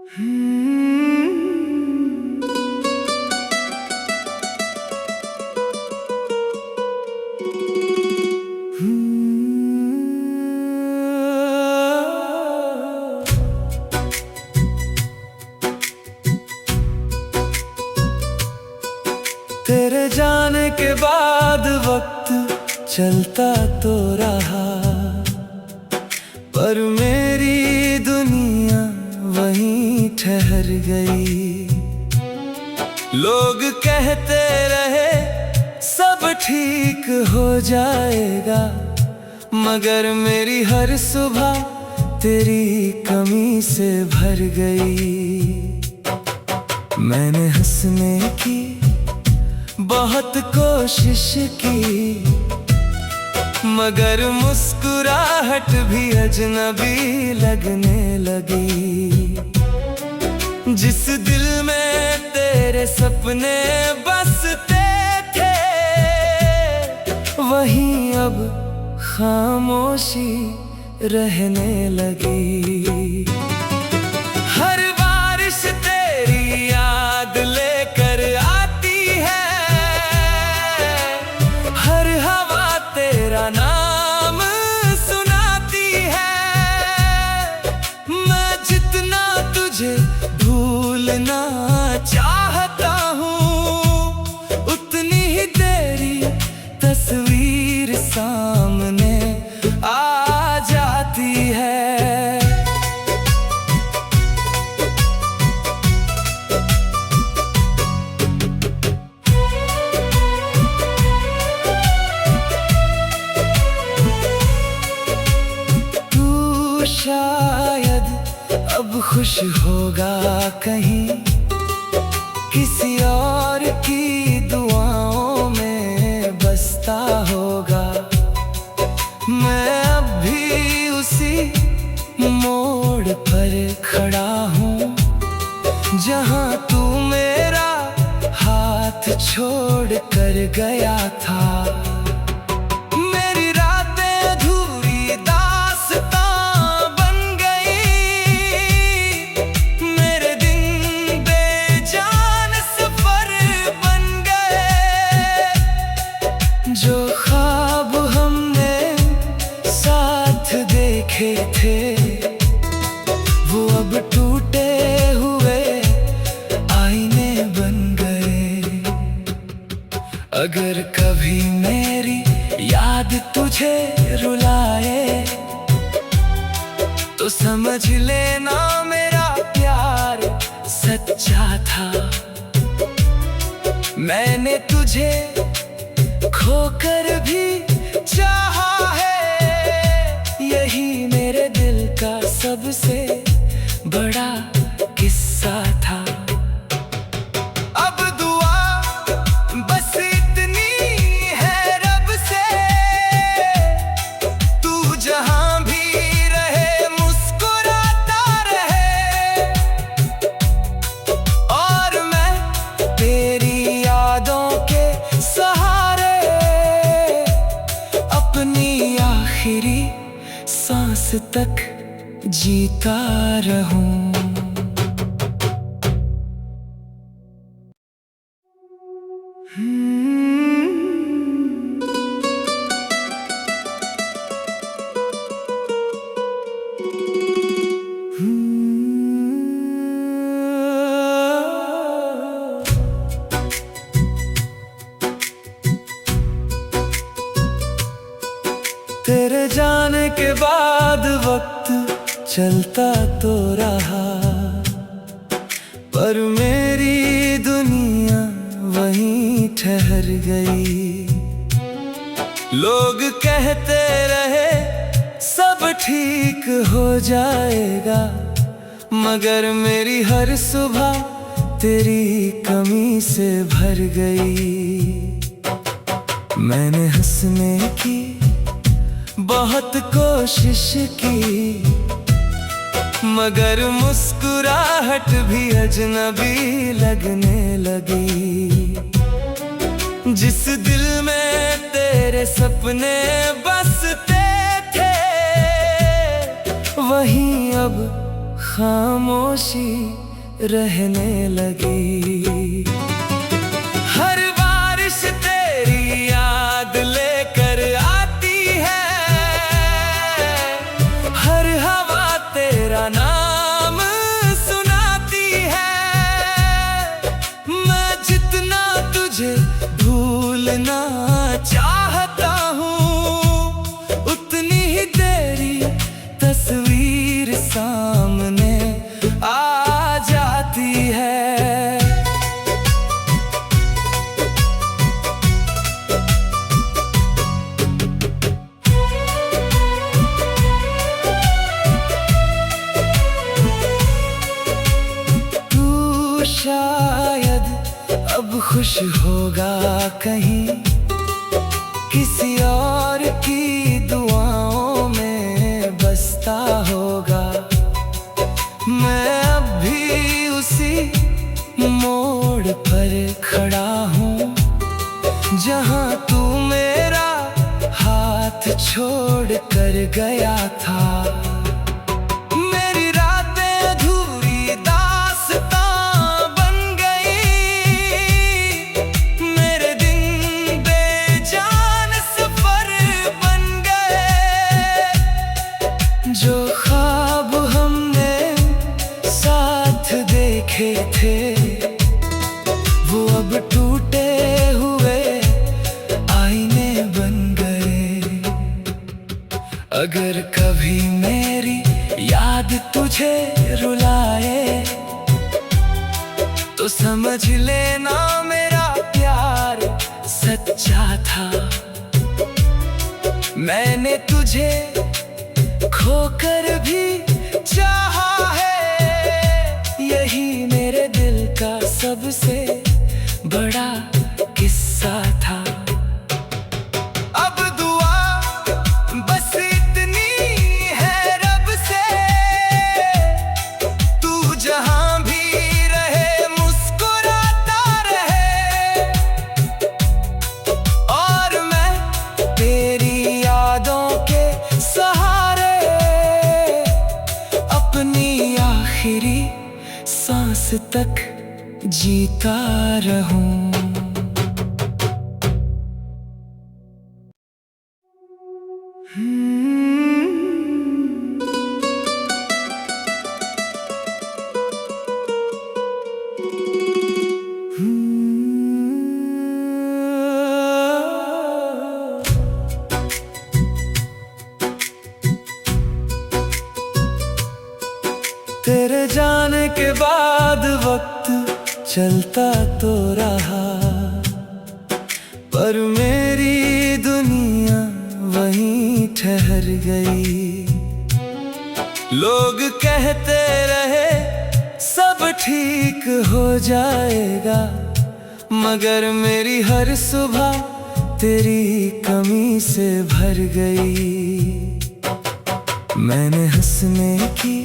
तेरे जाने के बाद वक्त चलता तो रहा, पर मेरी दुनिया वहीं ठहर गई। लोग कहते रहे सब ठीक हो जाएगा, मगर मेरी हर सुबह तेरी कमी से भर गई। मैंने हंसने की बहुत कोशिश की, मगर मुस्कुराहट भी अजनबी लगने लगी। जिस दिल में तेरे सपने बसते थे, वहीं अब खामोशी रहने लगी। हर बारिश तेरी याद लेकर आती है, हर हवा तेरा नाम सुनाती है। मैं जितना तुझे भूलना चाहता हूँ, उतनी ही तेरी तस्वीर सामने आ जाती है। तू शायद अब खुश होगा कहीं, किसी और की दुआओं में बसता होगा। मैं अब भी उसी मोड़ पर खड़ा हूँ, जहाँ तू मेरा हाथ छोड़ कर गया था। मेरी रातें अधूरी दास्तां बन गई, मेरे दिन बेजान सफर बन गए। जो ख्वाब हमने साथ देखे थे, वो अब टूटे हुए आईने बन गए। अगर कभी मेरी याद तुझे रुलाए, तो समझ लेना मेरा प्यार सच्चा था। मैंने तुझे खोकर भी चाहा है, यही मेरे दिल का सबसे बड़ा किस्सा था। अब दुआ बस इतनी है रब से, तू जहां भी रहे मुस्कुराता रहे। और मैं तेरी यादों के सहारे अपनी आखिरी सांस तक जीता रहूं। तेरे जाने के बाद वक्त चलता तो रहा, पर मेरी दुनिया वहीं ठहर गई। लोग कहते रहे सब ठीक हो जाएगा, मगर मेरी हर सुबह तेरी कमी से भर गई। मैंने हंसने की बहुत कोशिश की, मगर मुस्कुराहट भी अजनबी लगने लगी। जिस दिल में तेरे सपने बसते थे, वहीं अब खामोशी रहने लगी। हर बारिश तेरी याद लेकर आती है, हर हवा तेरा नाम सुनाती है। मैं जितना तुझे भूलना चाहता हूँ, उतनी ही तेरी तस्वीर सामने आ जाती है। तू शायद अब खुश होगा कहीं, किसी और की दुआओं में बसता होगा। मैं अब भी उसी मोड़ पर खड़ा हूँ, जहाँ तू मेरा हाथ छोड़ कर गया था। मेरी रातें अधूरी दास्तां बन गई, मेरे दिन बेजान सफर बन गए। जो ख्वाब हमने साथ देखे थे, वो अब टूटे हुए आईने बन गए। अगर कभी मेरी याद तुझे रुलाए, तो समझ लेना मेरा प्यार सच्चा था। मैंने तुझे खोकर भी चाहा है, यही मेरे दिल का सबसे बड़ा किस्सा था। अब दुआ बस इतनी है रब से, तू जहां भी रहे मुस्कुराता रहे। और मैं तेरी यादों के सहारे अपनी आखिरी सांस तक जीता रहूं। तेरे जाने के बाद वक्त चलता तो रहा, पर मेरी दुनिया वहीं ठहर गई। लोग कहते रहे सब ठीक हो जाएगा, मगर मेरी हर सुबह तेरी कमी से भर गई। मैंने हंसने की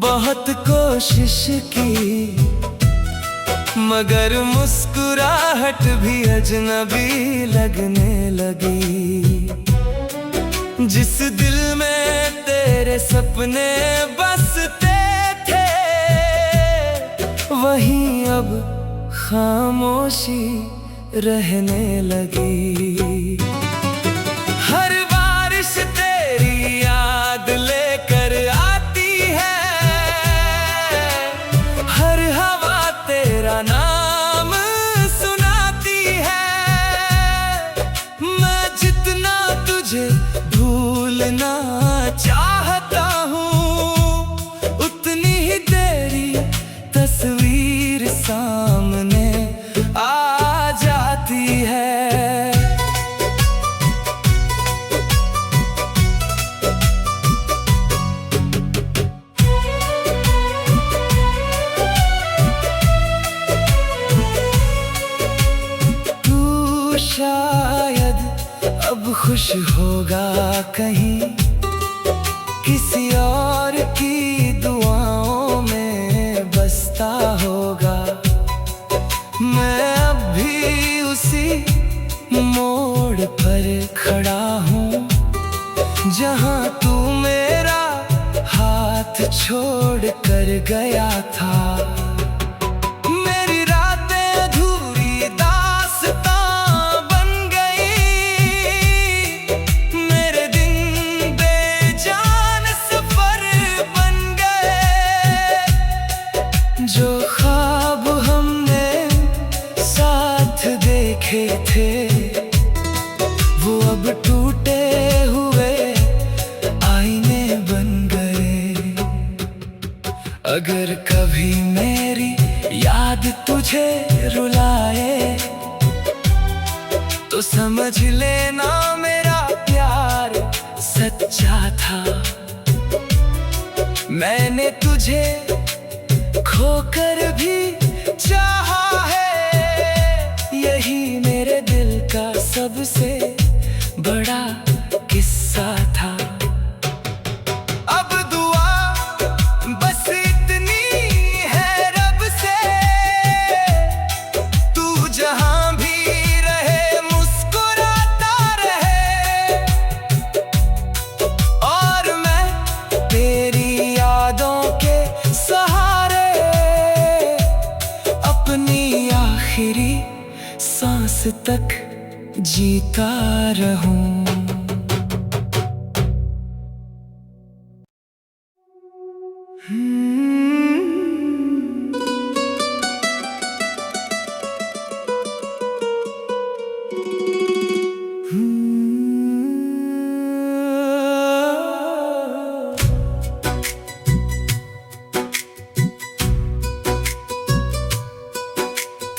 बहुत कोशिश की, मगर मुस्कुराहट भी अजनबी लगने लगी। जिस दिल में तेरे सपने बसते थे, वहीं अब खामोशी रहने लगी। हर बारिश तेरी याद लेकर आती है, हर हवा तेरा नाम सुनाती है। मैं जितना तुझे भूलना चाहता हूँ, उतनी ही तेरी तस्वीर सामने आ जाती है। तू शायद अब खुश होगा कहीं, किसी और की दुआओं में बसता होगा। मैं अब भी उसी मोड़ पर खड़ा हूँ, जहाँ तू मेरा हाथ छोड़ कर गया था। मेरी रातें अधूरी दास्तां बन गई, मेरे दिन बेजान सफर बन गए। जो ख्वाब हमने साथ देखे थे वो अब टूटे हुए आईने बन गए। अगर कभी मेरी याद तुझे रुलाए तो समझ लेना मेरा प्यार सच्चा था। मैंने तुझे खोकर भी चाहा है, यही मेरे दिल का सबसे बड़ा किस्सा था। अब दुआ बस इतनी है रब से, तू जहां भी रहे मुस्कुराता रहे, और मैं तेरी यादों के सहारे अपनी आखिरी सांस तक जीता रहूं।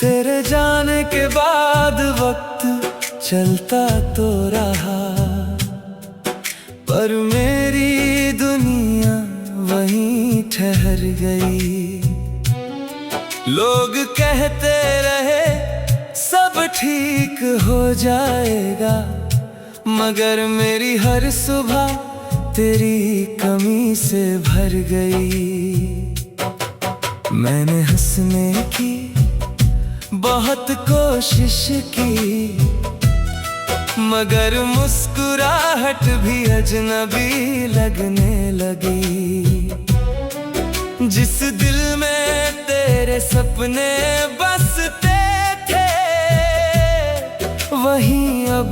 तेरे जाने के बाद वक्त चलता तो रहा, पर मेरी दुनिया वहीं ठहर गई। लोग कहते रहे सब ठीक हो जाएगा, मगर मेरी हर सुबह तेरी कमी से भर गई। मैंने हंसने की बहुत कोशिश की, मगर मुस्कुराहट भी अजनबी लगने लगी। जिस दिल में तेरे सपने बसते थे वहीं अब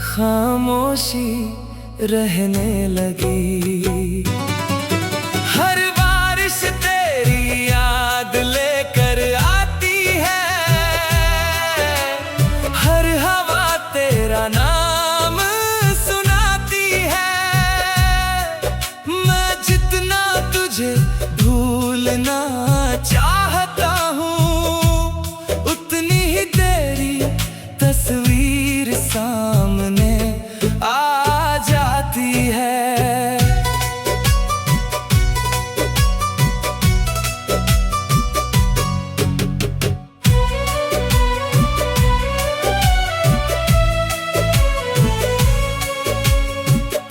खामोशी रहने लगी। हर बारिश तेरी याद लेकर आती है, हर हवा तेरा नाम सुनाती है। मैं जितना तुझे भूलना चाहता हूँ, उतनी ही तेरी तस्वीर सामने आ जाती है।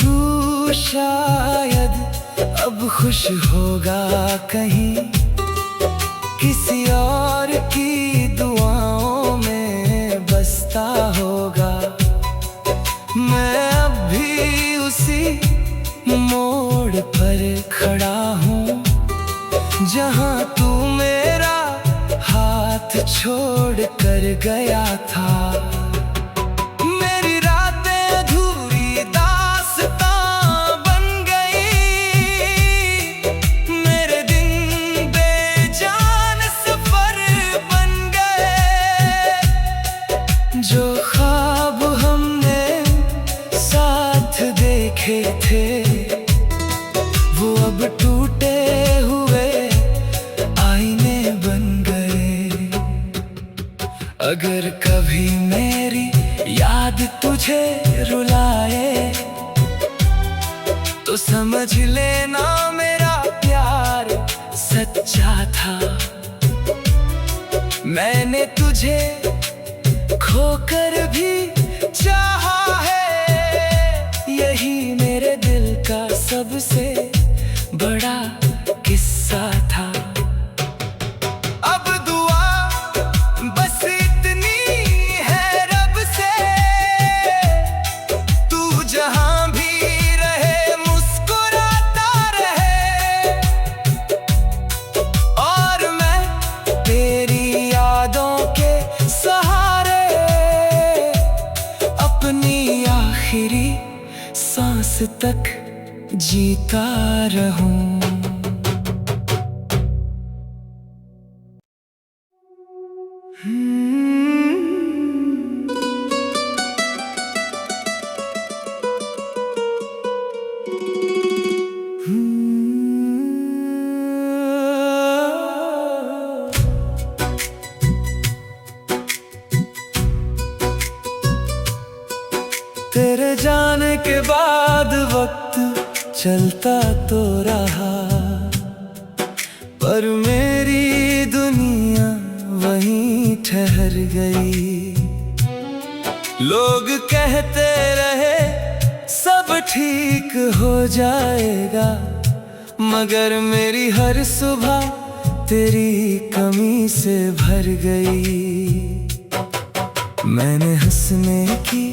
तू शायद अब खुश होगा कहीं, किसी और की दुआओं में बसता होगा। मैं अब भी उसी मोड़ पर खड़ा हूँ जहाँ तू मेरा हाथ छोड़ कर गया था। मेरी रातें अधूरी दास्तां बन गई, मेरे दिन बेजान सफर बन गए। जो ख्वाब हमने साथ देखे थे वो अब टूटे हुए आईने बन गए। अगर कभी मेरी याद तुझे रुलाए तो समझ लेना मेरा प्यार सच्चा था। मैंने तुझे खोकर भी चाहा है, यही मेरे दिल का सबसे बड़ा किस्सा था। अब दुआ बस इतनी है रब से, तू जहां भी रहे मुस्कुराता रहे, सांस तक जीता रहूं। तेरे जाने के बाद वक्त चलता तो रहा, पर मेरी दुनिया वहीं ठहर गई। लोग कहते रहे सब ठीक हो जाएगा, मगर मेरी हर सुबह तेरी कमी से भर गई। मैंने हंसने की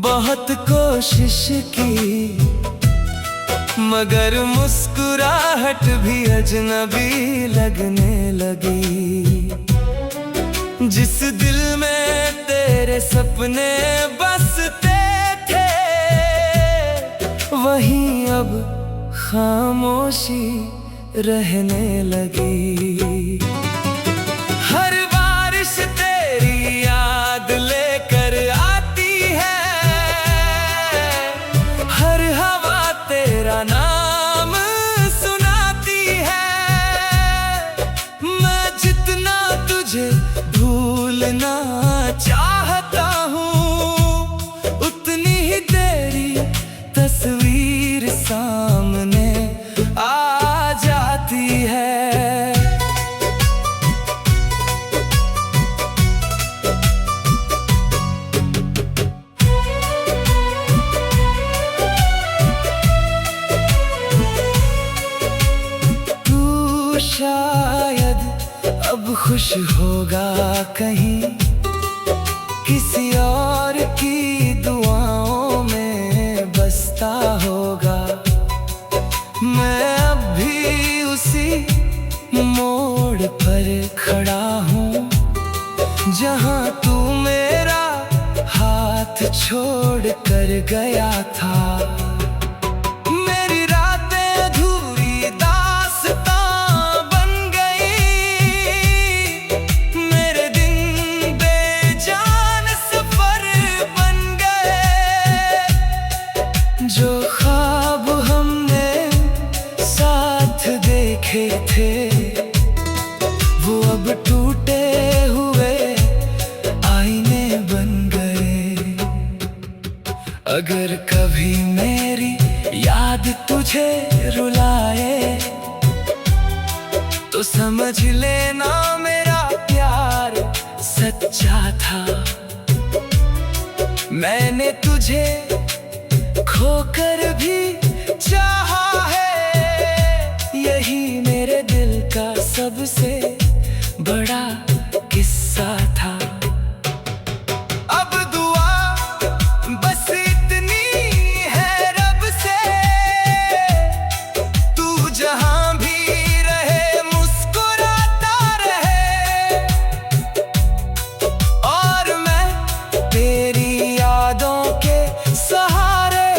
बहुत कोशिश की, मगर मुस्कुराहट भी अजनबी लगने लगी। जिस दिल में तेरे सपने बसते थे, वहीं अब खामोशी रहने लगी। हर बारिश तेरी याद लेकर आती है, हर हवा तेरा नाम सुनाती है। मैं जितना तुझे भूलना चाहता हूँ, उतनी ही तेरी तस्वीर सामने आ जाती है। तू शायद अब खुश होगा कहीं, किसी और की दुआओं में बसता होगा। मैं अब भी उसी मोड़ पर खड़ा हूँ, जहाँ तू मेरा हाथ छोड़ कर गया था। मेरी रातें अधूरी दास्तां बन गई, मेरे दिन बेजान सफर बन गए। जो ख्वाब हमने साथ देखे थे, वो अब टूटे हुए आईने बन गए। अगर कभी मेरी याद तुझे रुलाए, तो समझ लेना मेरा प्यार सच्चा था। मैंने तुझे खोकर भी चाहा है, यही मेरे दिल का सबसे बड़ा किस्सा था। अब दुआ बस इतनी है रब से, तू जहां भी रहे मुस्कुराता रहे। और मैं तेरी यादों के सहारे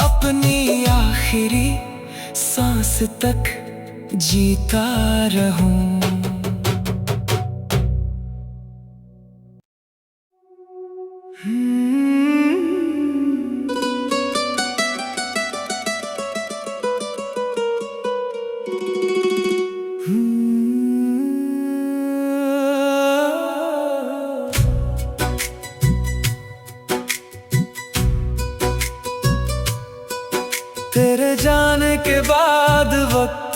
अपनी आखिरी सांस तक जीता रहूं। तेरे जाने के बाद वक्त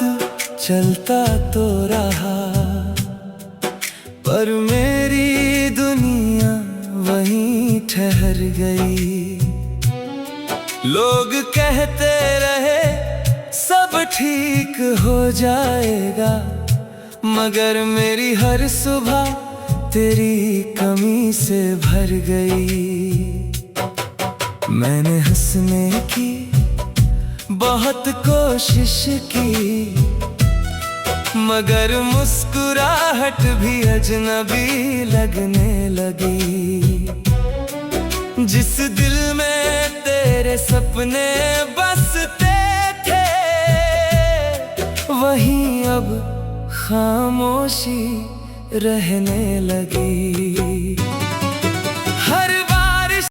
चलता तो रहा, पर मेरी दुनिया वहीं ठहर गई। लोग कहते रहे सब ठीक हो जाएगा, मगर मेरी हर सुबह तेरी कमी से भर गई। मैंने हंसने की बहुत कोशिश की, मगर मुस्कुराहट भी अजनबी लगने लगी। जिस दिल में तेरे सपने बसते थे, वहीं अब खामोशी रहने लगी।